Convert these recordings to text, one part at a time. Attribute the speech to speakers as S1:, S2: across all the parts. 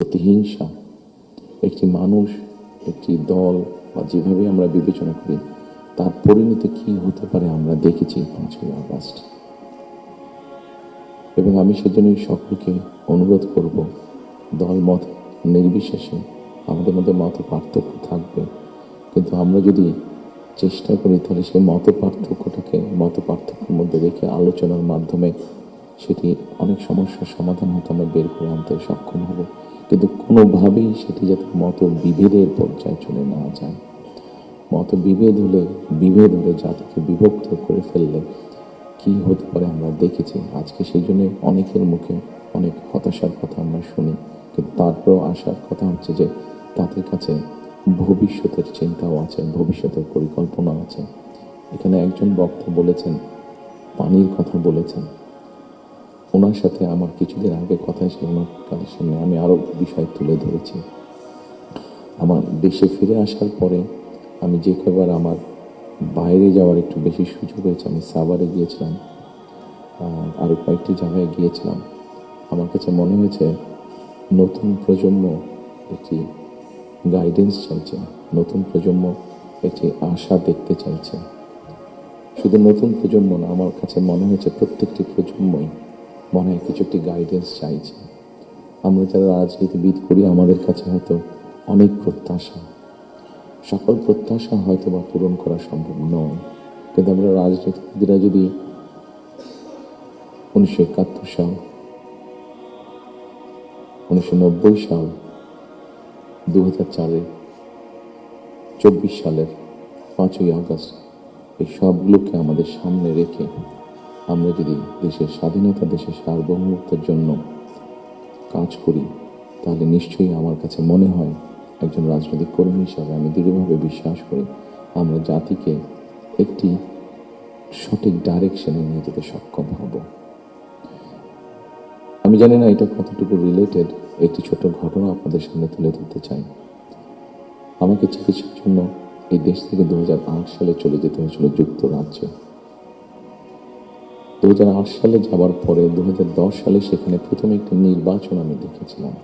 S1: প্রতিহিংসা, একটি মানুষ, একটি দল বা যেভাবে আমরা বিবেচনা করি তার পরিণতি কি হতে পারে আমরা দেখেছি 5ই আগস্ট। এবং আমি সেজন্যই সকলকে অনুরোধ করব, দলমত নির্বিশেষে আমাদের মধ্যে মত পার্থক্য থাকবে, কিন্তু আমরা যদি চেষ্টা করি তাহলে সেই মত পার্থক্যের মধ্যে রেখে আলোচনার মাধ্যমে সেটি অনেক সমস্যার সমাধান হয়তো আমরা বের করে আনতে সক্ষম হব। কিন্তু কোনোভাবেই সেটি যাতে মত বিভেদের পর্যায়ে চলে না যায়। মত বিভেদ হলে জাতিকে বিভক্ত করে ফেললে কি হতে পারে আমরা দেখেছি। আজকে সেই জন্য অনেকের মুখে অনেক হতাশার কথা আমরা শুনি, কিন্তু তারপরেও আসার কথা হচ্ছে যে তাদের কাছে ভবিষ্যতের চিন্তাও আছে, ভবিষ্যতের পরিকল্পনা আছে। এখানে একজন বক্তা বলেছেন, পানির কথা বলেছেন। ওনার সাথে আমার কিছুদিন আগে কথা ছিল, ওনার কাছে সামনে আমি আরও বিষয় তুলে ধরেছি। আমার দেশে ফিরে আসার পরে আমি যে কবার আমার বাইরে যাওয়ার একটু বেশি সুযোগ হয়েছে, আমি সাভারে গিয়েছিলাম, আরও কয়েকটি জায়গায় গিয়েছিলাম। আমার কাছে মনে হয়েছে নতুন প্রজন্ম একটি গাইডেন্স চাইছে, নতুন প্রজন্ম একটি আশা দেখতে চাইছে। শুধু নতুন প্রজন্ম না, আমার কাছে মনে হয়েছে প্রত্যেকটি প্রজন্মই মনে হয় কিছু একটি গাইডেন্স চাইছে। আমরা যারা রাজনীতিবিদ করি আমাদের কাছে হয়তো অনেক প্রত্যাশা, সকল প্রত্যাশা হয়তো বা পূরণ করা সম্ভব নয়, কিন্তু আমরা রাজনীতিবিদরা যদি 1971 সাল, 1990 সাল, 2004-এর 24 সালের 5ই আগস্ট এই সবগুলোকে আমাদের সামনে রেখে আমরা যদি দেশের স্বাধীনতা, দেশের সার্বভৌমত্বের জন্য কাজ করি, তাহলে নিশ্চয়ই আমার কাছে মনে হয় একজন রাজনৈতিক কর্মী হিসাবে আমি দৃঢ়ভাবে বিশ্বাস করি আমরা জাতিকে একটি সঠিক ডাইরেকশনে নিয়ে যেতে সক্ষম হব। আমি জানি না এটা কতটুকু রিলেটেড, একটি ছোট ঘটনা আপনাদের সামনে তুলে ধরতে চাই। আমাকে চিকিৎসার জন্য এই দেশ থেকে 2008 সালে চলে যেতে হয়েছিল যুক্তরাজ্যে। 2008 সালে যাবার পরে 2010 সালে সেখানে প্রথম একটি নির্বাচন আমি দেখেছিলাম।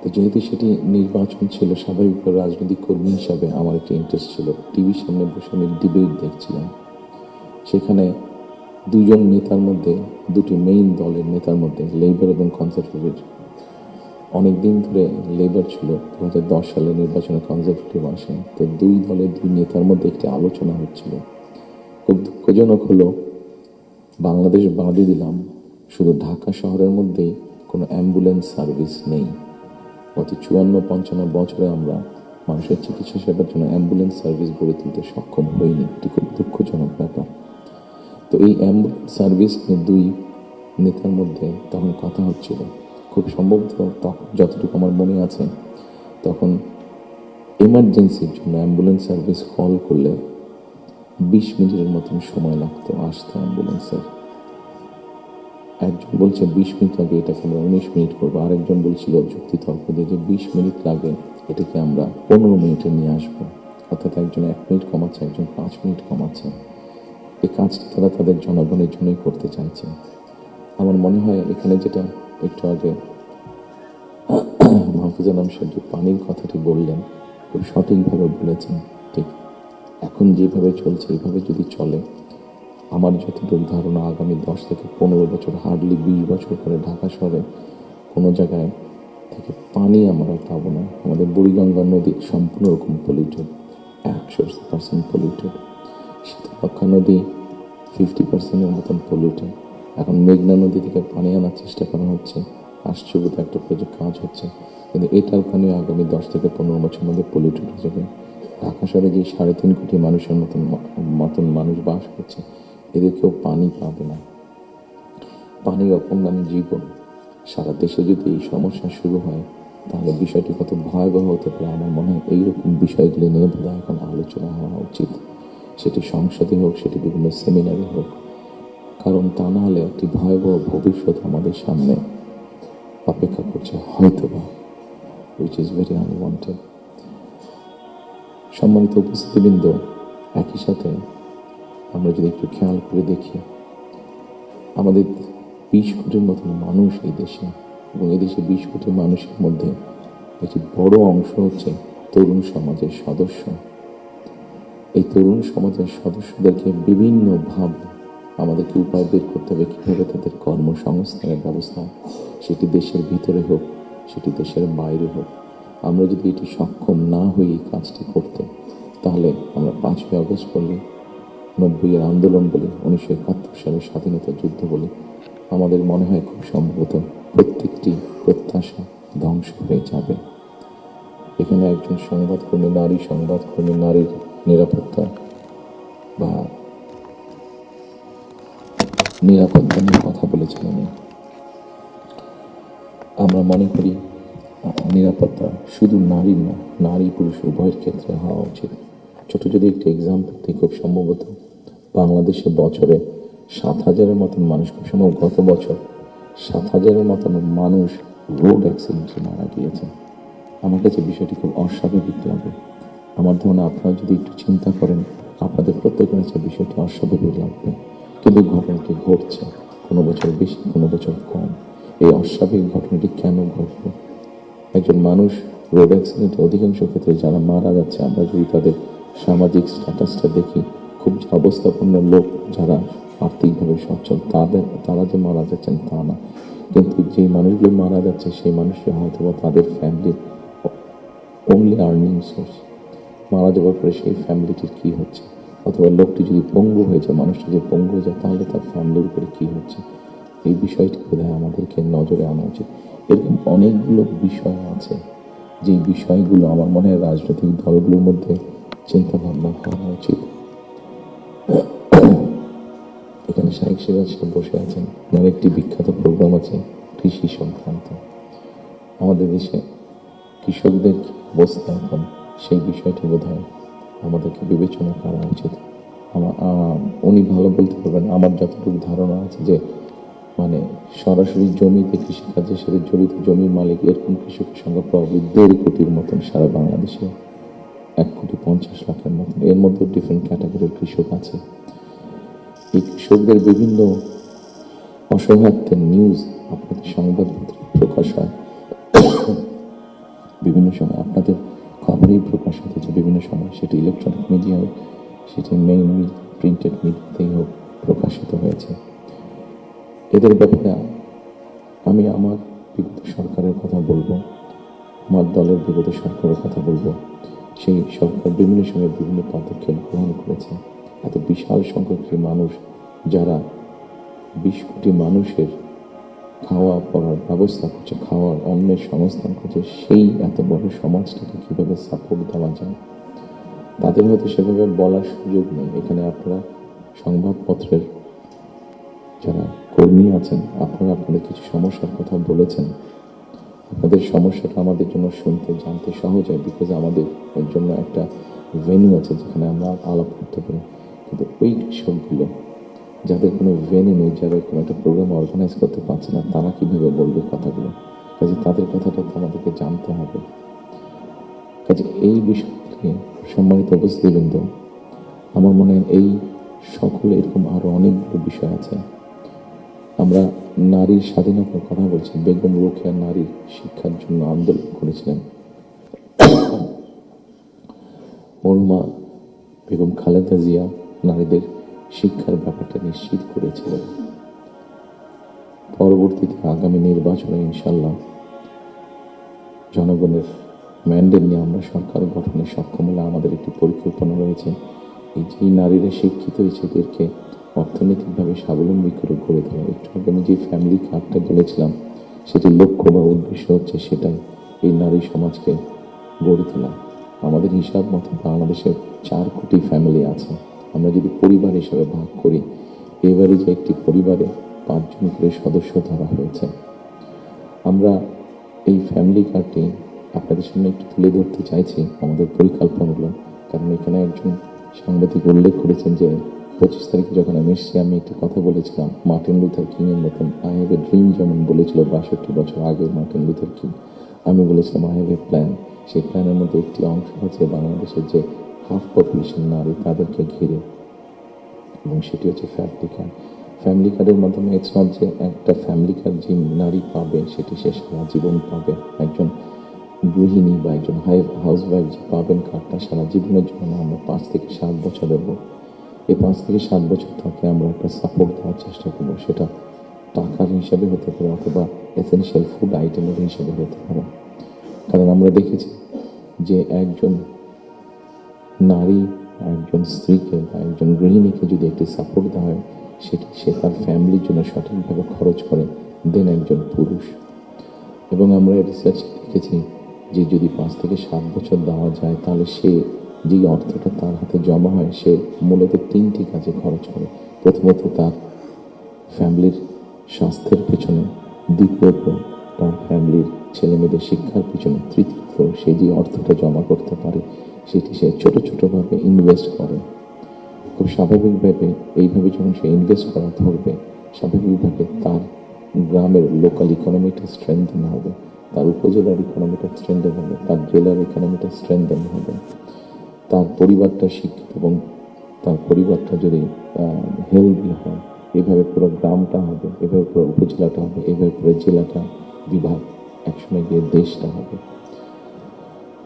S1: তো যেহেতু সেটি নির্বাচন ছিল, স্বাভাবিকভাবে রাজনৈতিক কর্মী হিসাবে আমার একটা ইন্টারেস্ট ছিল। টিভির সামনে বসে আমি ডিবেট দেখছিলাম। সেখানে দুজন নেতার মধ্যে, দুটি মেইন দলের নেতার মধ্যে, লেবার এবং কনজারভেটিভ, অনেকদিন ধরে লেবার ছিল, 2010 সালে নির্বাচনে কনজারভেটিভ আসে। তো দুই দলের দুই নেতার মধ্যে একটি আলোচনা হচ্ছিল। খুব দুঃখজনক হলো, বাংলাদেশ বাদই দিলাম, শুধু ঢাকা শহরের মধ্যেই কোনো অ্যাম্বুলেন্স সার্ভিস নেই। গত 54-55 বছরে আমরা মানুষের চিকিৎসা সেবার জন্য অ্যাম্বুলেন্স সার্ভিস গড়ে তুলতে সক্ষম হইনি। এটি খুব দুঃখজনক ব্যাপার। তো এই অ্যাম্বুলেন্স সার্ভিস নিয়ে দুই নেতার মধ্যে তখন কথা হচ্ছিল। খুব সম্ভবত তখন যতটুকু আমার মনে আছে, তখন এমার্জেন্সির জন্য অ্যাম্বুলেন্স সার্ভিস কল করলে 20 মিনিটের মতন সময় লাগতো আসতে অ্যাম্বুলেন্সের। একজন বলছে 20 মিনিট লাগে, এটাকে আমরা 19 মিনিট করবো। আরেকজন বলছিল যুক্তিতর্ক দিয়ে যে 20 মিনিট লাগে, এটাকে আমরা 15 মিনিটে নিয়ে আসবো। অর্থাৎ একজন 1 মিনিট কমাচ্ছে, একজন 5 মিনিট কমাচ্ছে। এই কাজটা তারা তাদের জনগণের জন্যই করতে চাইছে। আমার মনে হয় এখানে যেটা একটু আগে মাহফুজা নাম যে পানির কথাটি বললেন, খুব সঠিকভাবে বলেছেন। ঠিক এখন যেভাবে চলছে এইভাবে যদি চলে, আমার যতটুকু ধারণা আগামী 10 থেকে 15 বছর, হার্ডলি 20 বছর পরে ঢাকা শহরে কোনো জায়গায় থেকে পানি আমরা পাবো না। আমাদের বুড়িগঙ্গা নদী সম্পূর্ণ রকম পলিউটেড, 100% পলিউটেড। শীতলক্ষা নদী 50%-এর মতন পলিউটেড। এখন মেঘনা নদী থেকে পানি আনার চেষ্টা করা হচ্ছে, আসছে বোধ একটা প্রজেক্ট কাজ হচ্ছে, কিন্তু এটার পানিও আগামী 10 থেকে 15 বছর মধ্যে পলিউটেড হয়ে যাবে। ঢাকা শহরে যে 3.5 কোটি মানুষের মতন মানুষ বাস করছে, এদের কেউ পানি পাবে না। পানি অপূর্ণাঙ্গ জীবন। সারা দেশে যদি এই সমস্যা শুরু হয়, তাহলে বিষয়টি কত ভয়াবহ হতে পারে। আমার মনে হয় এইরকম বিষয়গুলি নিয়ে বোধহয় এখন আলোচনা হওয়া উচিত, সেটি সংসদে হোক, সেটি বিভিন্ন সেমিনারে হোক। কারণ তা না হলে একটি ভয়াবহ ভবিষ্যৎ আমাদের সামনে অপেক্ষা করছে হয়তোবা, which is very unwanted. সম্মানিত উপস্থিতিবৃন্দ, একই সাথে আমরা যদি একটু খেয়াল করে দেখি, আমাদের 20 কোটির মতন মানুষ এই দেশে, এবং এদেশে 20 কোটি মানুষের মধ্যে একটি বড় অংশ হচ্ছে তরুণ সমাজের সদস্য। এই তরুণ সমাজের সদস্যদেরকে বিভিন্নভাবে আমাদেরকে উপায় বের করতে হবে কীভাবে তাদের কর্মসংস্থানের ব্যবস্থা, সেটি দেশের ভিতরে হোক, সেটি দেশের বাইরে হোক। আমরা যদি এটি সক্ষম না হই এই কাজটি করতে, তাহলে আমরা 5ই আগস্ট বলি, 90-এর আন্দোলন বলি, 1971 সালের স্বাধীনতা যুদ্ধ বলি, আমাদের মনে হয় খুব সম্ভবত প্রত্যেকটি প্রত্যাশা ধ্বংস হয়ে যাবে। এখানে একজন সংবাদকর্মী, নারী সংবাদকর্মী, নারীর নিরাপত্তা বা নিরাপত্তা নিয়ে কথা বলেছেন উনি। আমরা মনে করি নিরাপত্তা শুধু নারীর না, নারী পুরুষ উভয়ের ক্ষেত্রে হওয়া উচিত। ছোট যদি একটি এক্সাম্পল দিই, খুব সম্ভবত বাংলাদেশে বছরে 7,000-এর মতন মানুষ, খুব সম্ভব গত বছর 7,000-এর মতন মানুষ রোড অ্যাক্সিডেন্টে মারা গিয়েছে। আমার কাছে বিষয়টি খুব অস্বাভাবিক লাগে। আমার ধারণা আপনারা যদি একটু চিন্তা করেন, আপনাদের প্রত্যেকের কাছে বিষয়টি অস্বাভাবিক লাগবে, কিন্তু ঘটনাটি ঘটছে, কোনো বছর বেশি, কোনো বছর কম। এই অস্বাভাবিক ঘটনাটি কেন ঘটবে? একজন মানুষ রোড অ্যাক্সিডেন্টে অধিকাংশ ক্ষেত্রে যারা মারা যাচ্ছে, আমরা যদি তাদের সামাজিক স্ট্যাটাসটা দেখি, খুব অবস্থাপন্ন লোক যারা আর্থিকভাবে সচ্ছল তারা যে মারা যাচ্ছেন তা না, কিন্তু যে মানুষগুলো মারা যাচ্ছে সেই মানুষরা হয়তো তাদের ফ্যামিলির অনলি আর্নিং সোর্স। মারা যাওয়ার পরে সেই ফ্যামিলিটির কী হচ্ছে, অথবা লোকটি যদি পঙ্গু হয়ে যায়, মানুষটা যে পঙ্গু হয়ে যায়, তাহলে তার ফ্যামিলির উপরে কী হচ্ছে, এই বিষয়টি বোধহয় আমাদেরকে নজরে আনা উচিত। এরকম অনেকগুলো বিষয় আছে যে বিষয়গুলো আমার মনে হয় রাজনৈতিক দলগুলোর মধ্যে চিন্তা ভাবনা করা উচিত। এখানে শাহেক সিরাজ সাহেব বসে আছেন, ওনার একটি বিখ্যাত প্রোগ্রাম আছে কৃষি সংক্রান্ত। আমাদের দেশে কৃষকদের কি অবস্থা এখন, সেই বিষয়টি বোধহয় আমাদেরকে বিবেচনা করা উচিত। উনি ভালো বলতে পারবেন। আমার যতটুকু ধারণা আছে যে মানে সরাসরি জমিতে কৃষিকাজের সাথে জড়িত জমির মালিক এরকম কৃষকের সংখ্যা প্রবাবলি 1.5 কোটির মতন সারা বাংলাদেশে, 1,50,00,000 মতন। এর মধ্যে ডিফারেন্ট ক্যাটাগরির কৃষক আছে। এই কৃষকদের বিভিন্ন অসহায়ত্বের নিউজ আপনাদের সংবাদপত্রে প্রকাশ হয়, বিভিন্ন সময় আপনাদের খবরেই প্রকাশ হতেছে, বিভিন্ন সময় সেটি ইলেকট্রনিক মিডিয়া হোক, সেটি মেইন প্রিন্টেড মিডিয়াতেই হোক, প্রকাশিত হয়েছে। এদের ব্যাপারে আমি আমার বিগত সরকারের কথা বলবো, আমার দলের বিগত সরকারের কথা বলবো। সেই সরকার বিভিন্ন সময় বিভিন্ন পদক্ষেপ গ্রহণ করেছে। এত বিশাল সংখ্যক মানুষ, যারা 20 কোটি মানুষের খাওয়া পড়ার ব্যবস্থা করছে, খাওয়ার অন্যের সংস্থান করছে, সেই এত বড় সমাজটাকে কীভাবে সাপোর্ট দেওয়া যায়, তাদের হয়তো সেভাবে বলার সুযোগ নেই। এখানে আপনারা সংবাদপত্রের যারা কর্মী আছেন, আপনারা আপনাদের কিছু সমস্যার কথা বলেছেন। আপনাদের সমস্যাটা আমাদের জন্য শুনতে জানতে সহজ হয়, বিকজ আমাদের এর জন্য একটা ভেন্যু আছে যেখানে আমরা আলাপ করতে পারি। কিন্তু ওই কৃষকগুলো যাদের কোনো ভেন্যু নেই, যারা কোনো একটা প্রোগ্রাম অর্গানাইজ করতে পারছে না, তারা কীভাবে বলবে কথাগুলো? কাজে তাদের কথাটা তো আমাদেরকে জানতে হবে। কাজে এই বিষয়টিকে সম্মানিত উপস্থিতিবৃন্দ, আমার মনে হয় এই সকলে এরকম আরও অনেকগুলো বিষয় আছে। আমরা নারীর স্বাধীনতার কথা বলছি। বেগম রোকেয়া নারীর শিক্ষার জন্য আন্দোলন করেছিলেন। মরহুমা বেগম খালেদা জিয়া নারীদের শিক্ষার ব্যাপারটা নিশ্চিত করেছিলেন। পরবর্তীতে আগামী নির্বাচনে ইনশাল্লাহ জনগণের ম্যান্ডেট নিয়ে আমরা সরকার গঠনে সক্ষম হলে আমাদের একটি পরিকল্পনা রয়েছে। এই যে নারীরা শিক্ষিত হয়েছে, এদেরকে অর্থনৈতিকভাবে স্বাবলম্বী করে গড়ে তোলা। একটু আগে আমি যে ফ্যামিলি কার্ডটা বলেছিলাম, সেটির লক্ষ্য বা উদ্দেশ্য হচ্ছে সেটাই, এই নারী সমাজকে গড়ে তোলা। আমাদের হিসাব মতো বাংলাদেশে 4 কোটি ফ্যামিলি আছে। আমরা যদি পরিবার হিসেবে ভাগ করি, এবারে যে একটি পরিবারে 5 জন করে সদস্য ধরা হয়েছে। আমরা এই ফ্যামিলি কার্ডটি আপনাদের সামনে একটু তুলে ধরতে চাইছি, আমাদের পরিকল্পনাগুলো। কারণ এখানে একজন সাংবাদিক উল্লেখ করেছেন যে 25 তারিখে যখন আমি এসেছি, আমি একটি কথা বলেছিলাম মার্টিন লুথার কিংয়ের মতন, আই হ্যাভ এ ড্রিম, যেমন বলেছিল 62 বছর আগে মার্টিন লুথার কিং। আমি বলেছিলাম আই হ্যাভ এ প্ল্যান। সেই প্ল্যানের মধ্যে একটি অংশ আছে বাংলাদেশের যে হাফ পপুলেশন নারী, তাদেরকে ঘিরে, এবং সেটি হচ্ছে ফ্যামিলি কার্ড। ফ্যামিলি কার্ডের মাধ্যমে ইটস নট যে একটা ফ্যামিলি কার্ড যে নারী পাবে সেটি সে সারা জীবন পাবে। একজন গৃহিণী বা একজন হাউসওয়াইফ যে পাবেন কার্ডটা সারা জীবনের জন্য না, আমরা 5 থেকে 7 বছর দেবো। এই 5 থেকে 7 বছর তাকে আমরা একটা সাপোর্ট দেওয়ার চেষ্টা করবো। সেটা টাকার হিসাবে হতে পারে অথবা এসেনশিয়াল ফুড আইটেমের হিসাবে হতে পারে। কারণ আমরা দেখেছি যে একজন নারী একজন স্ত্রীকে বা একজন গৃহিণীকে যদি একটি সাপোর্ট দেওয়া হয়, সেটি সে তার ফ্যামিলির জন্য সঠিকভাবে খরচ করে দেন একজন পুরুষ। এবং আমরা রিসার্চ দেখেছি যে যদি 5 থেকে 7 বছর দেওয়া যায় তাহলে সে যেই অর্থটা তার হাতে জমা হয় সে মূলত 3টি কাজে খরচ করে। প্রথমত তার ফ্যামিলির স্বাস্থ্যের পেছনে, দ্বিতীয়ত তার ফ্যামিলির ছেলেমেয়েদের শিক্ষার পিছনে, তৃতীয়ত সে যে অর্থটা জমা করতে পারে সেটি সে ছোট ছোটভাবে ইনভেস্ট করে। খুব স্বাভাবিকভাবে এইভাবে যখন সে ইনভেস্ট করা ধরবে, স্বাভাবিকভাবে তার গ্রামের লোকাল ইকোনমিটা স্ট্রেংথেন হবে, তার উপজেলার ইকোনমিটা স্ট্রেংথেন হবে, তার জেলার ইকোনমিটা স্ট্রেংথেন হবে। তার পরিবারটা শিক্ষিত এবং তার পরিবারটা যদি হেলদি হয়, এভাবে পুরো গ্রামটা হবে, এভাবে পুরো উপজেলাটা হবে, এভাবে পুরো জেলাটা, বিভাগ, একসময় গিয়ে দেশটা হবে।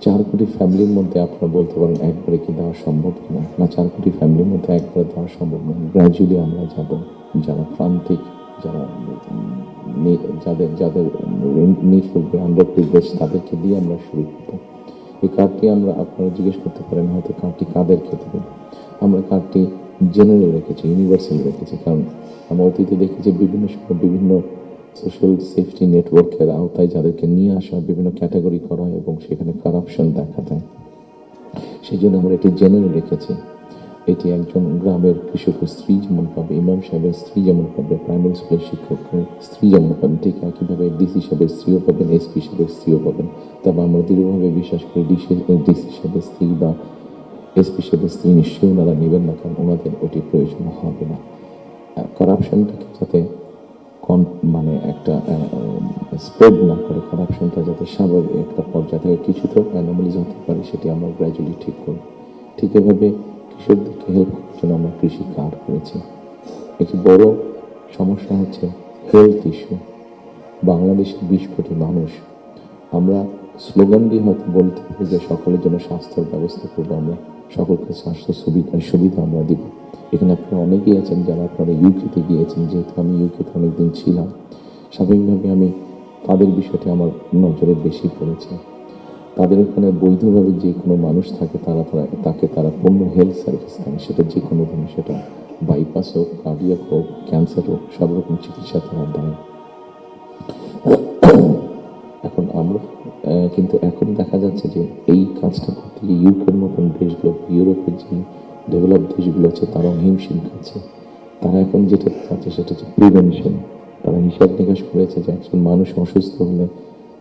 S1: 4 কোটি ফ্যামিলির মধ্যে আপনারা বলতে পারেন একবারে কি দেওয়া সম্ভব কিনা? না, 4 কোটি ফ্যামিলির মধ্যে একবারে দেওয়া সম্ভব নয়। গ্র্যাজুয়ালি আমরা যাব, যারা প্রান্তিক, যারা যাদের যাদের নিড ফুলবে আন্ডার প্রিভিলেজ, তাদেরকে দিয়ে আমরা শুরু করব। এই কার্ডটি আমরা, আপনারা জিজ্ঞেস করতে পারেন হয়তো কার্ডটি কাদেরকে দেবেন। আমরা কার্ডটি জেনারেল রেখেছি, ইউনিভার্সাল রেখেছি, কারণ আমরা অতীতে দেখেছি বিভিন্ন সময় বিভিন্ন সোশ্যাল সেফটি নেটওয়ার্কের আওতায় যাদেরকে নিয়ে আসা বিভিন্ন ক্যাটাগরি করা হয় এবং সেখানে কারাপশন দেখা দেয়। সেই জন্য আমরা এটি জেনারেল রেখেছি। এটি একজন গ্রামের কৃষকের স্ত্রী যেমন পাবে, ইমাম সাহেবের স্ত্রী যেমন পাবে, প্রাইমারি স্কুলের শিক্ষকের স্ত্রী যেমন পাবেন, ঠিক একইভাবে ডিসি সাহেবের স্ত্রীও পাবেন, এসপি সাহেবের স্ত্রীও পাবেন। তবে আমরা দৃঢ়ভাবে বিশ্বাস করি ডিসি সাহেবের স্ত্রী বা এসপি সাহেবের স্ত্রী নিশ্চয়ই ওনারা নেবেন না, কারণ ওনাদের ওটি প্রয়োজন হবে না। কারাপশনটাকে যাতে মানে একটা স্প্রেড না করে, কারাপশনটা যাতে স্বাভাবিক একটা পর্যায়ে থেকে কিছু তো অ্যানোমালিজ হতে পারে, সেটি আমরা গ্র্যাজুয়ালি ঠিক করি। ঠিক এভাবে কৃষকদেরকে হেল্প করার জন্য আমরা কৃষি কার্ড করেছি। একটি বড় সমস্যা হচ্ছে হেলথ ইস্যু। বাংলাদেশের 20 কোটি মানুষ, আমরা স্লোগান দিয়ে হয়তো বলতে পারি যে সকলের জন্য স্বাস্থ্যের ব্যবস্থা করবো, আমরা সকলকে স্বাস্থ্য সুবিধা আমরা দিব। এখানে আপনারা অনেকেই আছেন যারা আপনারা ইউকেতে গিয়েছেন, যেহেতু আমি ইউকেতে অনেকদিন ছিলাম, স্বাভাবিকভাবে আমি তাদের বিষয়টি আমার নজরে বেশি পড়েছে। তাদের ওখানে বৈধভাবে যে কোনো মানুষ থাকে তাকে তারা পূর্ণ হেলথ সার্ভিস দেন, সেটা যে কোনো ধরনের, সেটা বাইপাস হোক, কার্ডিয়াক হোক, ক্যান্সার হোক, সব রকম চিকিৎসা তারা দেয়। এখন আমরা কিন্তু এখন দেখা যাচ্ছে যে এই কাজটা করতে গিয়ে ইউকের মতন দেশগুলো, ইউরোপের যে ডেভেলপ দেশগুলো আছে তারাও হিমশিম খাচ্ছে। তারা এখন যেটা চাচ্ছে সেটা হচ্ছে প্রিভেনশন। তারা হিসাব নিকাশ করেছে যে একজন মানুষ অসুস্থ হলে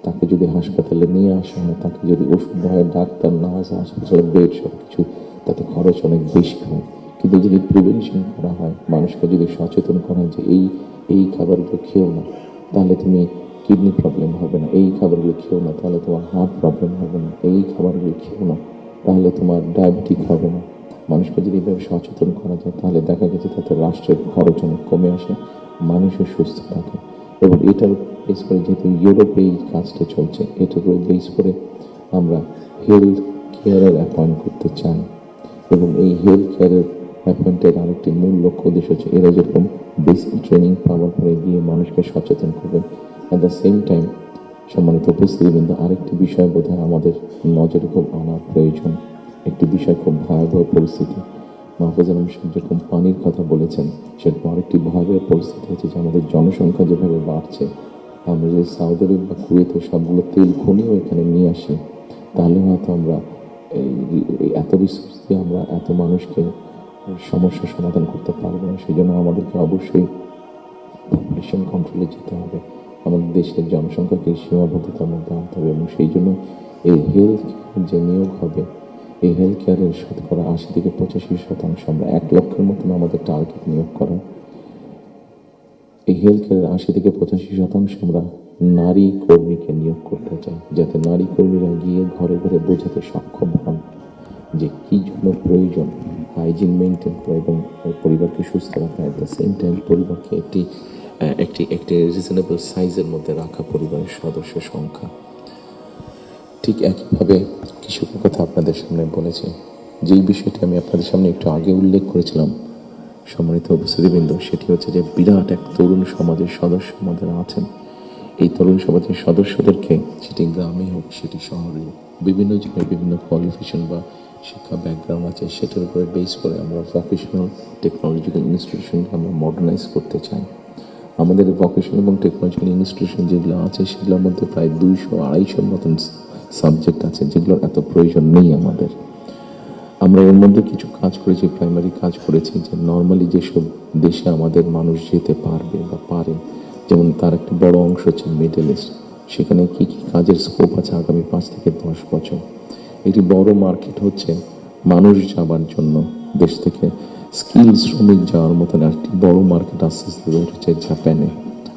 S1: তাকে যদি হাসপাতালে নিয়ে আসা হয়, তাকে যদি ওষুধ দেওয়া হয়, ডাক্তার, নার্স, হাসপাতালের বেড সব কিছু, তাতে খরচ অনেক বেশি হয়। কিন্তু যদি প্রিভেনশন করা হয়, মানুষকে যদি সচেতন করা হয় যে এই খাবারগুলো খেও না, তাহলে তুমি কিডনি প্রবলেম হবে না, এই খাবারগুলো খেও না তাহলে তোমার হার্ট প্রবলেম হবে না, এই খাবারগুলো খেও না তাহলে তোমার ডায়াবেটিক হবে না। মানুষকে যদি এভাবে সচেতন করা যায় তাহলে দেখা গেছে তাতে রাষ্ট্রের খরচ অনেক কমে আসে, মানুষও সুস্থ থাকে। এবং এটার বেস করে যেহেতু ইউরোপে এই কাজটা চলছে, এটার উপরে বেস করে আমরা হেলথ কেয়ারের অ্যাপয়েন্ট করতে চাই। এবং এই হেলথ কেয়ারের অ্যাপয়েন্টের আরেকটি মূল লক্ষ্য উদ্দেশ্য হচ্ছে এরা যেরকম বেসিক ট্রেনিং পাওয়ার পরে গিয়ে মানুষকে সচেতন করবে, অ্যাট দ্য সেম টাইম সম্মানিত উপস্থিতিবৃন্দ, আরেকটি বিষয় বোধহয় আমাদের নজরে খুব আনা প্রয়োজন। একটি বিষয় খুব ভয়াবহ পরিস্থিতি, মাহফুজ আলম সাহেব যেরকম পানির কথা বলেছেন, সেরকম আরেকটি ভয়াবহ পরিস্থিতি হচ্ছে যে আমাদের জনসংখ্যা যেভাবে বাড়ছে, আমরা যদি সৌদি আরব বা কুয়েতে সবগুলো তেল খনিও এখানে নিয়ে আসি, তাহলে হয়তো আমরা এই এত রিসোর্স দিয়ে আমরা এত মানুষকে সমস্যার সমাধান করতে পারবো না। সেই জন্য আমাদেরকে অবশ্যই পপুলেশন কন্ট্রোলে যেতে হবে, আমাদের দেশের জনসংখ্যাকে সীমাবদ্ধতার মধ্যে আনতে হবে। এবং সেই জন্য এই হেলথ যে নিয়োগ হবে, এই হেলথ কেয়ারের শতকরা 80 থেকে 85% আমরা 1 লক্ষের মতন আমাদের টার্গেট নিয়োগ করা। এই হেলথ কেয়ারের 80 থেকে 85% আমরা নারী কর্মীকে নিয়োগ করতে চাই, যাতে নারী কর্মীরা গিয়ে ঘরে ঘরে বোঝাতে সক্ষম হন যে কী জন্য প্রয়োজন, হাইজিন মেনটেন করা এবং পরিবারকে সুস্থ রাখা, অ্যাট দ্য সেম টাইম পরিবারকে একটি রিজনেবল সাইজের মধ্যে রাখা পরিবারের সদস্য সংখ্যা। ঠিক একইভাবে কিছু কথা আপনাদের সামনে বলেছে, যেই বিষয়টি আমি আপনাদের সামনে একটু আগে উল্লেখ করেছিলাম সম্মানিত উপস্থিতিবৃন্দ, সেটি হচ্ছে যে বিরাট এক তরুণ সমাজের সদস্য আমাদের আছেন। এই তরুণ সমাজের সদস্যদেরকে, সেটি গ্রামে হোক সেটি শহরে হোক, বিভিন্ন জায়গায় বিভিন্ন কোয়ালিফিকেশন বা শিক্ষা ব্যাকগ্রাউন্ড আছে, সেটার উপরে বেস করে আমরা ভোকেশনাল টেকনোলজিক্যাল ইনস্টিটিউশনকে আমরা মডার্নাইজ করতে চাই। আমাদের ভোকেশনাল এবং টেকনোলজিক্যাল ইনস্টিটিউশন যেগুলো আছে সেগুলোর মধ্যে প্রায় 200-250 মতন সাবজেক্ট আছে যেগুলোর এত প্রয়োজন নেই আমাদের। আমরা এর মধ্যে কিছু কাজ করেছি, প্রাইমারি কাজ করেছি, যে নর্মালি যেসব দেশে আমাদের মানুষ যেতে পারবে বা পারে, যেমন তার একটা বড় অংশ হচ্ছে মিডল ইস্ট, সেখানে কি কি কাজের স্কোপ আছে আগামী 5 থেকে 10 বছর। একটি বড় মার্কেট হচ্ছে মানুষ যাবার জন্য, দেশ থেকে স্কিল শ্রমিক যাওয়ার মতন একটি বড় মার্কেট আস্তে আস্তে তৈরি হচ্ছে জাপানে,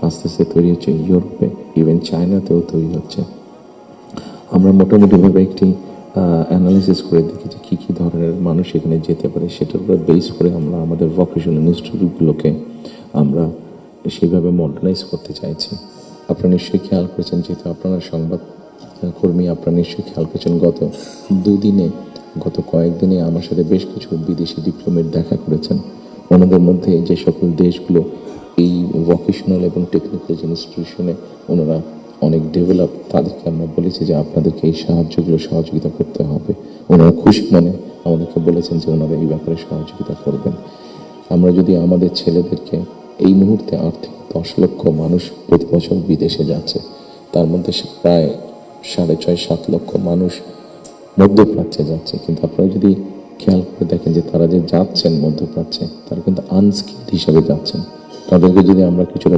S1: আস্তে আস্তে তৈরি হচ্ছে ইউরোপে, ইভেন চায়নাতেও তৈরি হচ্ছে। আমরা মোটামুটিভাবে একটি অ্যানালিসিস করে দেখি যে কী কী ধরনের মানুষ এখানে যেতে পারে, সেটার উপর বেস করে আমরা আমাদের ভোকেশনাল ইনস্টিটিউটগুলোকে আমরা সেইভাবে মডার্নাইজ করতে চাইছি। আপনারা নিশ্চয়ই খেয়াল করেছেন, যেহেতু আপনারা সংবাদ কর্মী, আপনারা নিশ্চয়ই খেয়াল করেছেন গত কয়েকদিনে আমার সাথে বেশ কিছু বিদেশি ডিপ্লোমেট দেখা করেছেন। ওনাদের মধ্যে যে সকল দেশগুলো এই ভোকেশনাল এবং টেকনিক্যাল ইনস্টিটিউশনে ওনারা অনেক ডেভেলপ, তাদেরকে আমরা বলেছি যে আপনাদেরকে এই সহযোগিতা করতে হবে। ওনারা খুশি মনে আমাদেরকে বলেছেন যে ওনারা এই ব্যাপারে সহযোগিতা করবেন। আমরা যদি আমাদের ছেলেদেরকে, এই মুহূর্তে আর্থিক 10 লক্ষ মানুষ প্রতি বছর বিদেশে যাচ্ছে, তার মধ্যে প্রায় 6.5-7 লক্ষ মানুষ মধ্যপ্রাচ্যে যাচ্ছে, কিন্তু আপনারা যদি খেয়াল করে দেখেন যে তারা যে যাচ্ছেন মধ্যপ্রাচ্যে, তারা কিন্তু আনস্কিল্ড হিসাবে যাচ্ছেন। তাদেরকে যদি আমরা কিছুটা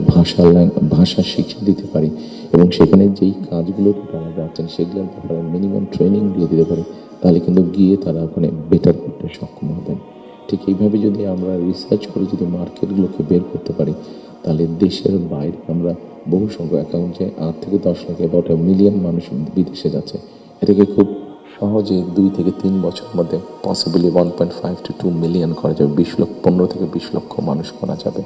S1: ভাষা শিখিয়ে দিতে পারি এবং সেখানে যেই কাজগুলোতে তারা যাচ্ছেন সেগুলোর ব্যাপারে মিনিমাম ট্রেনিং দিয়ে দিতে পারি, তাহলে কিন্তু গিয়ে তারা ওখানে বেটার করতে সক্ষম হবেন। ঠিক এইভাবে যদি আমরা রিসার্চ করে যদি মার্কেটগুলোকে বের করতে পারি, তাহলে দেশের বাইরে আমরা বহু সংখ্যক অ্যাকাউন্ট, যে 8 থেকে 10 লাখ, অ্যাবাউট 1 মিলিয়ন মানুষ বিদেশে যাচ্ছে, এটাকে খুব সহজে 2 থেকে 3 বছরের মধ্যে পসিবলি 1.5 to 2 মিলিয়ন করা যাবে। 15 থেকে 20 লক্ষ মানুষ করা যাবে।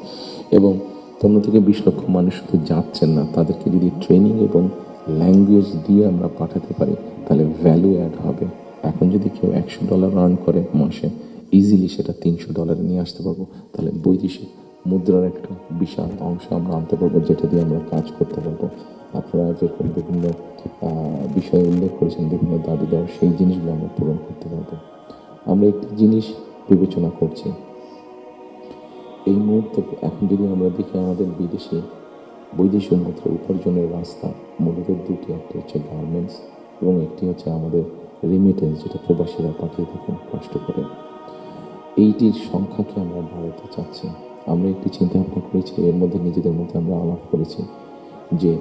S1: এবং 15 থেকে 20 লক্ষ মানুষ শুধু যাচ্ছেন না, তাদেরকে যদি ট্রেনিং এবং ল্যাঙ্গুয়েজ দিয়ে আমরা পাঠাতে পারি, তাহলে ভ্যালু অ্যাড হবে। এখন যদি কেউ $100 আর্ন করে মাসে, ইজিলি সেটা $300 নিয়ে আসতে পারবো। তাহলে বৈদেশিক মুদ্রার একটা বিশাল অংশ আমরা আনতে পারবো, যেটা দিয়ে আমরা কাজ করতে পারবো। আপনারা যেরকম বিভিন্ন বিষয় উল্লেখ করেছেন, বিভিন্ন দাবি দেওয়া, সেই জিনিসগুলো আমরা পূরণ করতে পারবো। আমরা একটি জিনিস বিবেচনা করছি, এই মুহূর্তে এখন যদি আমরা দেখি আমাদের বৈদেশিক মুদ্রা উপার্জনের রাস্তা মূলত দুটি, একটি হচ্ছে গার্মেন্টস এবং একটি হচ্ছে আমাদের রেমিটেন্স, যেটা প্রবাসীরা পাঠিয়ে থাকেন কষ্ট করে। এইটির সংখ্যাকে আমরা বাড়াতে চাচ্ছি। আমরা একটি চিন্তা ভাবনা করেছি, এর মধ্যে নিজেদের মধ্যে আমরা আলাপ করেছি যে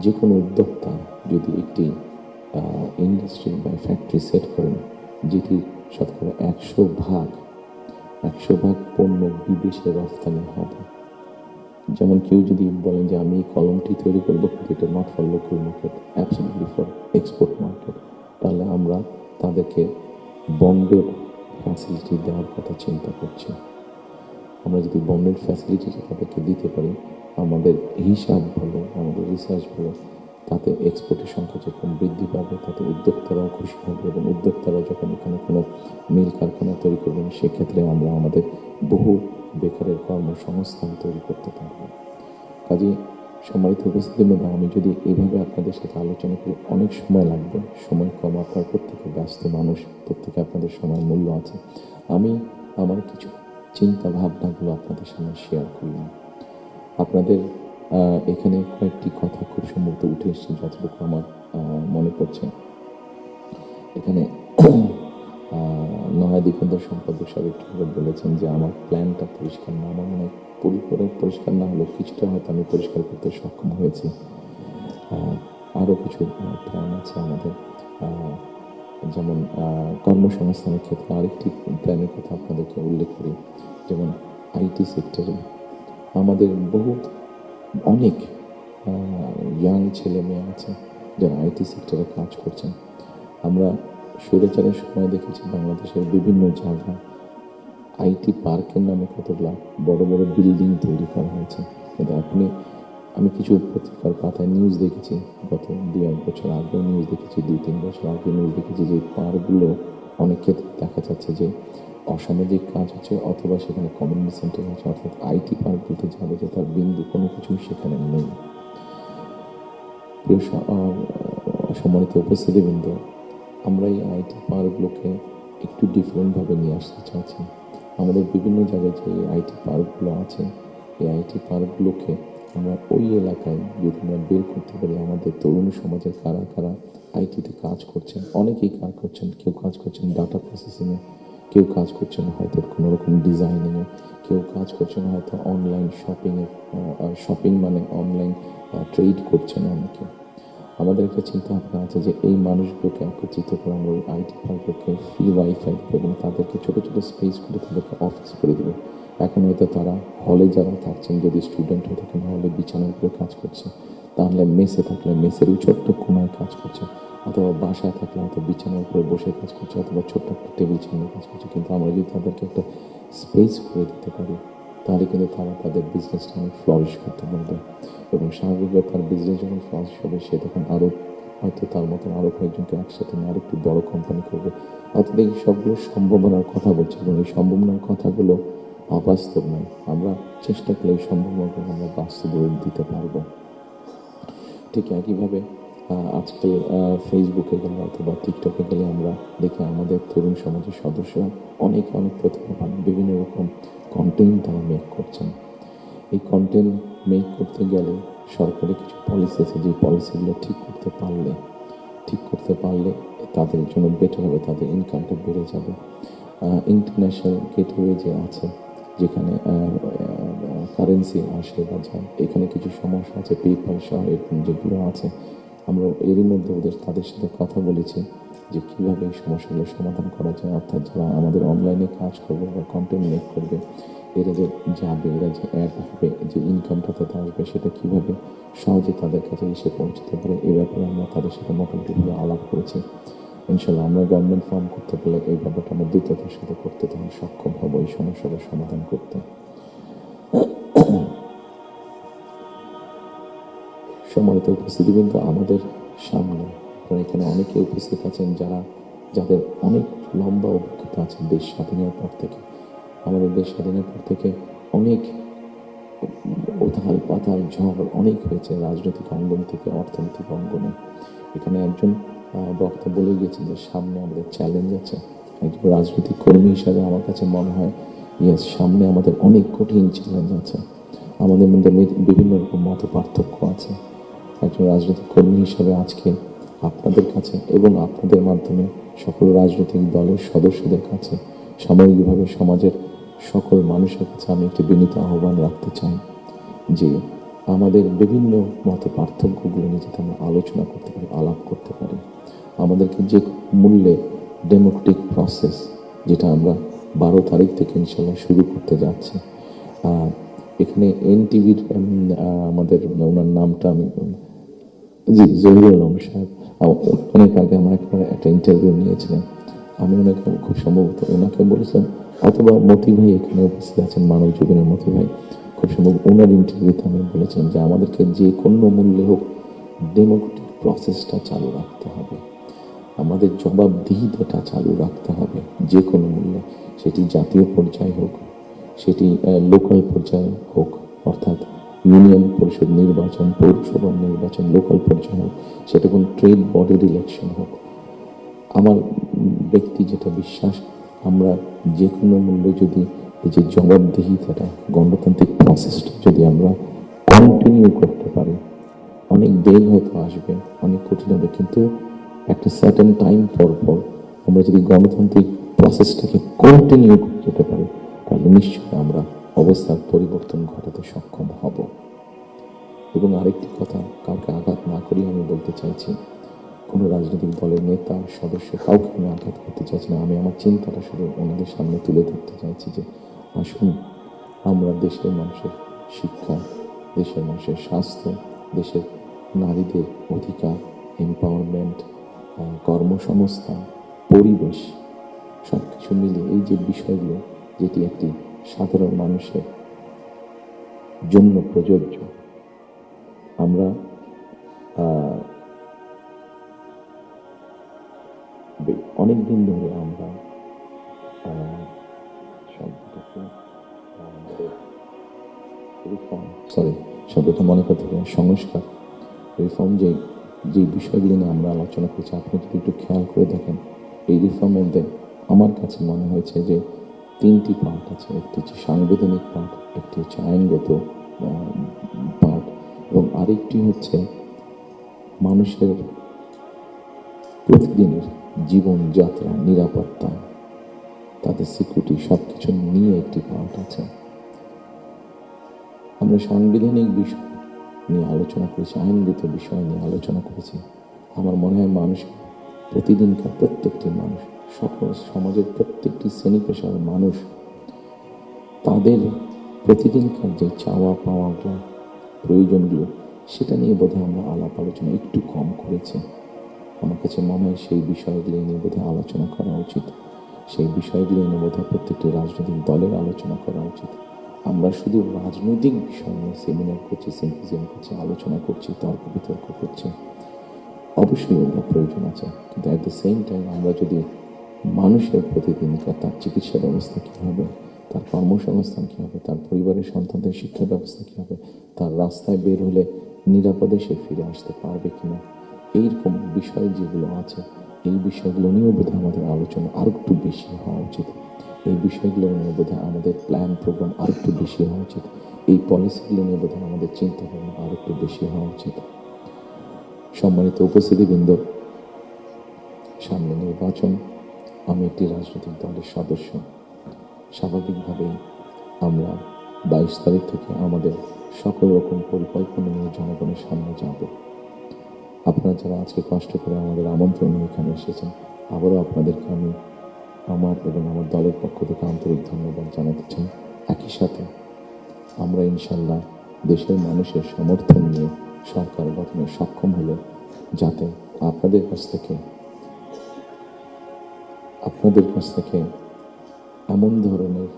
S1: যে কোনো উদ্যোক্তা যদি একটি ইন্ডাস্ট্রি বা ফ্যাক্টরি সেট করেন, যেটি শতকরা 100 ভাগ পণ্য বিদেশে রফতানি হবে। যেমন কেউ যদি বলেন যে আমি কলমটি তৈরি করবো, কিন্তু এটা not for local market, absolutely for export market, তাহলে আমরা তাদেরকে বন্ডের ফ্যাসিলিটি দেওয়ার কথা চিন্তা করছি। আমরা যদি বন্ডের ফ্যাসিলিটিটা তাদেরকে দিতে পারি, আমাদের হিসাব ভালো, আমাদের রিসার্চ ভালো, তাতে এক্সপোর্টের সংখ্যা যখন বৃদ্ধি পাবে, তাতে উদ্যোক্তারাও খুশি হবে এবং উদ্যোক্তারা যখন এখানে কোনো মিল কারখানা তৈরি করবেন, সেক্ষেত্রে আমরা আমাদের বহু বেকারের কর্মসংস্থান তৈরি করতে পারব। কাজেই সম্মানিত উপস্থিতির মধ্যে আমি যদি এইভাবে আপনাদের সাথে আলোচনা করি, অনেক সময় লাগবে, সময় কম, আপনার প্রত্যেকে ব্যস্ত মানুষ, প্রত্যেকে আপনাদের সময় মূল্য আছে। আমি আমার কিছু চিন্তা ভাবনাগুলো আপনাদের সামনে শেয়ার করলাম। আপনাদের এখানে কয়েকটি কথা খুব সম্ভবত উঠে এসেছে, যতটুকু আমার মনে পড়ছে। এখানে নয়া দিগন্ত সম্পাদক সাহেব একটু বলেছেন যে আমার প্ল্যানটা পরিষ্কার না। আমার মনে হয় পরিপূর্ণ পরিষ্কার না হলেও কিছুটা হয়তো আমি পরিষ্কার করতে সক্ষম হয়েছি। আরও কিছু প্ল্যান আছে আমাদের, যেমন কর্মসংস্থানের ক্ষেত্রে আরেকটি প্ল্যানের কথা আপনাদেরকে উল্লেখ করি। যেমন আইটি সেক্টরে আমাদের অনেক ইয়াং ছেলে মেয়ে আছে যারা আইটি সেক্টরে কাজ করছেন। আমরা স্বৈরাচারের সময় দেখেছি বাংলাদেশের বিভিন্ন জায়গা আইটি পার্কের নামে কতগুলা বড় বড় বিল্ডিং তৈরি করা হয়েছে। কিন্তু এখনই আমি কিছু পত্রিকার পাতায় নিউজ দেখেছি, গত 2-1 বছর আগে নিউজ দেখেছি, 2-3 বছর আগে নিউজ দেখেছি যে পার্কগুলো অনেক ক্ষেত্রে দেখা যাচ্ছে যে অসামাজিক কাজ হচ্ছে, অথবা সেখানে কমিউনিটি সেন্টার হচ্ছে, অর্থাৎ আইটি পার্ক বলতে যাবে যে তার বিন্দু কোনো কিছুই সেখানে নেই। প্রিয় সম্মানিত উপস্থিতিবৃন্দ, আমরা এই আইটি পার্কগুলোকে একটু ডিফারেন্টভাবে নিয়ে আসতে চাইছি। আমাদের বিভিন্ন জায়গায় যে আইটি পার্কগুলো আছে, এই আইটি পার্কগুলোকে আমরা ওই এলাকায় যদি আমরা বের করতে পারি, আমাদের তরুণ সমাজের কারা কারা আইটিতে কাজ করছেন, অনেকেই কাজ করছেন, কেউ কাজ করছেন ডাটা প্রসেসিংয়ে, কেউ কাজ করছেন হয়তো কোনো রকম ডিজাইনিংয়ে, কেউ কাজ করছেন হয়তো অনলাইন শপিংয়ে, শপিং মানে অনলাইন ট্রেড করছেন অনেকে। আমাদের একটা চিন্তা ভাবনা আছে যে এই মানুষগুলোকে একত্রিত করে আমরা ওই আইটি পার্কগুলোকে ফ্রি ওয়াইফাই দেবো এবং তাদেরকে ছোটো ছোটো স্পেস করে তাদেরকে অফিস করে দেবো। এখন হয়তো তারা হলে যারা থাকছেন, যদি স্টুডেন্ট হয়ে থাকেন হলে বিছানার উপরে কাজ করছে, তাহলে মেসে থাকলে মেসের ওই ছোট্ট কোনায় কাজ করছে, অথবা বাসায় থাকলে হয়তো বিছানার উপরে বসে কাজ করছে, অথবা ছোট্ট একটা টেবিল সামনে কাজ করছে। কিন্তু আমরা যদি তাদেরকে একটা স্পেস করে দিতে পারি, তাহলে কিন্তু তারা তাদের বিজনেসটা অনেক ফ্লারিশ করতে পারবে এবং স্বাভাবিকভাবে তার বিজনেস যখন ফ্লারিশ হবে, সে তখন আরও হয়তো তার মতন আরও কয়েকজনকে একসাথে নিয়ে আরেকটু বড় কোম্পানি করবে। অর্থাৎ এই সবগুলো সম্ভাবনার কথা বলছি এবং এই সম্ভাবনার কথাগুলো অবাস্তব নয়। আমরা চেষ্টা করলে এই সম্ভাবনাগুলো আমরা বাস্তব রূপ দিতে পারবো। ঠিক একইভাবে আজকাল ফেসবুকে গেলে অথবা টিকটকে গেলে আমরা দেখি আমাদের তরুণ সমাজের সদস্যরা অনেক প্রতিভাবান, বিভিন্ন রকম কন্টেন্ট তারা মেক করছেন। এই কন্টেন্ট মেক করতে গেলে সরকারের কিছু পলিসি আছে, যে পলিসিগুলো ঠিক করতে পারলে তাদের জন্য বেটার হবে, তাদের ইনকামটা বেড়ে যাবে। ইন্টারন্যাশনাল গেটওয়ে যে আছে, যেখানে কারেন্সি আসে বা যায়, এখানে কিছু সমস্যা আছে, পেপাল সহ এরকম যেগুলো আছে, আমরা এরই মধ্যে তাদের সাথে কথা বলেছি যে কীভাবে এই সমস্যাগুলো সমাধান করা যায়। অর্থাৎ যারা আমাদের অনলাইনে কাজ করবে বা কন্টেন্ট মেক করবে, এরা যে যাবে, এরা যে অ্যাড হবে, যে ইনকামটা তাতে আসবে, সেটা কীভাবে সহজে তাদের কাছে এসে পৌঁছতে পারে, এ ব্যাপারে আমরা তাদের সাথে মোটামুটি আলাপ করেছি। ইনশাল্লাহ আমরা গভর্নমেন্ট ফর্ম করতে পারলে এই ব্যাপারটা আমরা দ্রুততার সাথে করতে তখন সক্ষম হব এই সমস্যাটার সমাধান করতে। সম্মানিত উপস্থিতিবৃন্দ, আমাদের সামনে এখানে অনেকে উপস্থিত আছেন যাদের অনেক লম্বা অভিজ্ঞতা আছে দেশ স্বাধীনের পর থেকে। আমাদের দেশ স্বাধীনের পর থেকে অনেক উথাল পাতাল ঝড় অনেক হয়েছে, রাজনৈতিক অঙ্গন থেকে অর্থনৈতিক অঙ্গনে। এখানে একজন বক্তা বলে গেছে যে সামনে আমাদের চ্যালেঞ্জ আছে। একজন রাজনৈতিক কর্মী হিসাবে আমার কাছে মনে হয় ইয়েস, সামনে আমাদের অনেক কঠিন চ্যালেঞ্জ আছে, আমাদের মধ্যে বিভিন্ন রকম মত পার্থক্য আছে। একজন রাজনৈতিক কর্মী হিসাবে আজকে আপনাদের কাছে এবং আপনাদের মাধ্যমে সকল রাজনৈতিক দলের সদস্যদের কাছে, সাময়িকভাবে সমাজের সকল মানুষের কাছে আমি একটি বিনীত আহ্বান রাখতে চাই যে আমাদের বিভিন্ন মত পার্থক্যগুলো নিয়ে যাতে আমরা আলোচনা করতে পারি, আলাপ করতে পারি। আমাদেরকে যে মূল্যে ডেমোক্রেটিক প্রসেস, যেটা আমরা 12 তারিখ থেকে ইনশাল্লাহ শুরু করতে যাচ্ছি। এখানে এনটিভির আমাদের ওনার নামটা আমি জহিরুল আলম সাহেব অনেক আগে আমার একটা ইন্টারভিউ নিয়েছিলেন। আমি ওনাকে খুব সম্ভবত ওনাকে বলেছিলাম, অথবা মতি ভাই এখানে উপস্থিত আছেন, মানব জীবনের মতি ভাই, খুব সম্ভব ওনার ইন্টারভিউতে আমি বলেছিলাম যে আমাদেরকে যে কোনো মূল্যে হোক ডেমোক্রেটিক প্রসেসটা চালু রাখতে হবে, আমাদের জবাবদিহিতাটা চালু রাখতে হবে যে কোনো মূল্যে। সেটি জাতীয় পর্যায়ে হোক, সেটি লোকাল পর্যায়ে হোক, অর্থাৎ ইউনিয়ন পরিষদ নির্বাচন, পৌরসভার নির্বাচন, লোকাল পর্যায়ে হোক, সেটা কোনো ট্রেড বডির ইলেকশন হোক। আমার ব্যক্তি যেটা বিশ্বাস, আমরা যে কোনো মূল্যে যদি এই যে জবাবদিহিতাটা, গণতান্ত্রিক প্রসেসটা যদি আমরা কন্টিনিউ করতে পারি, অনেক দেরি হয়তো আসবে, অনেক কঠিন হবে, কিন্তু একটা সার্টেন টাইম পর আমরা যদি গণতান্ত্রিক প্রসেসটাকে কন্টিনিউ করে যেতে পারি, তাহলে নিশ্চয়ই আমরা অবস্থার পরিবর্তন ঘটাতে সক্ষম হব। এবং আরেকটি কথা, কাউকে আঘাত না করেই আমি বলতে চাইছি, কোনো রাজনৈতিক দলের নেতা সদস্য কাউকে আমি আঘাত করতে চাইছি না। আমি আমার চিন্তাটা শুধু ওনাদের সামনে তুলে ধরতে চাইছি যে আসুন আমরা দেশের মানুষের শিক্ষা, দেশের মানুষের স্বাস্থ্য, দেশের নারীদের অধিকার, এম্পাওয়ারমেন্ট, কর্মসংস্থান, পরিবেশ, সব কিছু মিলিয়ে এই যে বিষয়গুলো, যেটি একটি সাধারণ মানুষের জন্য প্রযোজ্য, আমরা অনেক দিন ধরে আমরা শব্দটা মনে করতে হবে সংস্কার, রিফর্ম, যে বিষয়গুলি নিয়ে আমরা আলোচনা করছি, আপনি যদি একটু খেয়াল করে দেখেন, এই রিফর্মের মধ্যে আমার কাছে মনে হয়েছে যে 3টি পার্ট আছে। একটি হচ্ছে সাংবিধানিক পার্ট, একটি হচ্ছে আইনগত পার্ট, এবং আরেকটি হচ্ছে মানুষের প্রতিদিনের জীবনযাত্রা, নিরাপত্তা, তাদের সিকিউরিটি, সব কিছু নিয়ে একটি পার্ট আছে। আমরা সাংবিধানিক বিষয় নিয়ে আলোচনা করেছি, আইনগত বিষয় নিয়ে আলোচনা করেছি। আমার মনে হয় মানুষ প্রতিদিনকার প্রত্যেকটি মানুষ, সকল সমাজের প্রত্যেকটি শ্রেণী পেশার মানুষ, তাদের প্রতিদিনকার যে চাওয়া পাওয়াগুলো, প্রয়োজনগুলো, সেটা নিয়ে বোধহয় আমরা আলাপ আলোচনা একটু কম করেছি। আমার কাছে মনে হয় সেই বিষয়গুলি নিয়ে বোধহয় আলোচনা করা উচিত। সেই বিষয়গুলি নিয়ে বোধহয় প্রত্যেকটি রাজনৈতিক দলের আলোচনা করা উচিত। আমরা শুধু রাজনৈতিক বিষয় নিয়ে সেমিনার করছি, সিম্পোজিয়াম করছি, আলোচনা করছি, তর্ক বিতর্ক করছি, অবশ্যই ওগুলো প্রয়োজন আছে, কিন্তু অ্যাট দ্য সেম টাইম আমরা যদি মানুষের প্রতিদিনকার তার চিকিৎসা ব্যবস্থা কী হবে, তার কর্মসংস্থান কী হবে, তার পরিবারের সন্তানদের শিক্ষা ব্যবস্থা কী হবে, তার রাস্তায় বের হলে নিরাপদে সে ফিরে আসতে পারবে কিনা, এইরকম বিষয় যেগুলো আছে, এই বিষয়গুলো নিয়েও বোধহয় আমাদের আলোচনা আরও একটু বেশি হওয়া উচিত। এই বিষয়গুলো নিয়ে বোধহয় আমাদের প্ল্যান প্রোগ্রাম আরও একটু বেশি হওয়া উচিত। এই পলিসিগুলো নিয়ে বোধহয় আমাদের চিন্তা ভাবনা আরও একটু বেশি হওয়া উচিত। সম্মানিত উপস্থিতিবৃন্দ, সামনে নির্বাচন, আমি একটি রাজনৈতিক দলের সদস্য। স্বাভাবিকভাবেই আমরা 22 তারিখ থেকে আমাদের সকল রকম পরিকল্পনা নিয়ে জনগণের সামনে যাব। আপনারা যারা আজকে কষ্ট করে আমাদের আমন্ত্রণ নিয়ে এখানে এসেছেন, আবারও আপনাদেরকে আমি আমার এবং আমার দলের পক্ষ থেকে আন্তরিক ধন্যবাদ জানাতে চাই। একই সাথে আমরা ইনশাল্লাহ দেশের মানুষের সমর্থন নিয়ে সরকার গঠনে সক্ষম হলে, যাতে আপনাদের কাছ থেকে এমন ধরনের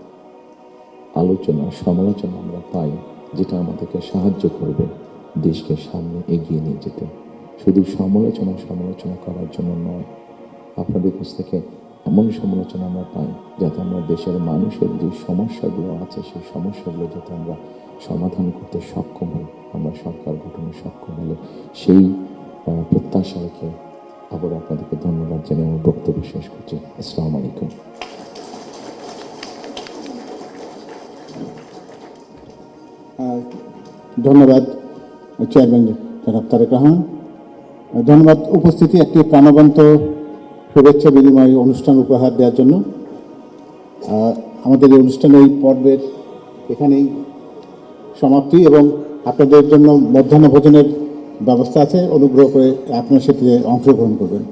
S1: আলোচনা, সমালোচনা আমরা পাই, যেটা আমাদেরকে সাহায্য করবে দেশকে সামনে এগিয়ে নিয়ে যেতে। শুধু সমালোচনা করার জন্য নয়, আপনাদের কাছ থেকে এমন সমালোচনা আমরা পাই যাতে আমরা দেশের মানুষের যে সমস্যাগুলো আছে, সেই সমস্যাগুলো যাতে আমরা সমাধান করতে সক্ষম হই, আমরা সরকার গঠনে সক্ষম হলে, সেই প্রত্যাশা রেখে আবার আপনাদেরকে ধন্যবাদ জানিয়ে আমার বক্তব্য শেষ করছি। আসসালামু আলাইকুম।
S2: ধন্যবাদ চেয়ারম্যান জনাব তারেক রহমান। ধন্যবাদ উপস্থিতি একটি প্রাণবন্ত শুভেচ্ছা বিনিময় অনুষ্ঠান উপহার দেওয়ার জন্য। আমাদের এই অনুষ্ঠানের এই পর্বের এখানেই সমাপ্তি, এবং আপনাদের জন্য মধ্যাহ্ন ভোজনের ব্যবস্থা আছে, অনুগ্রহ করে আপনার সাথে অংশগ্রহণ করবেন।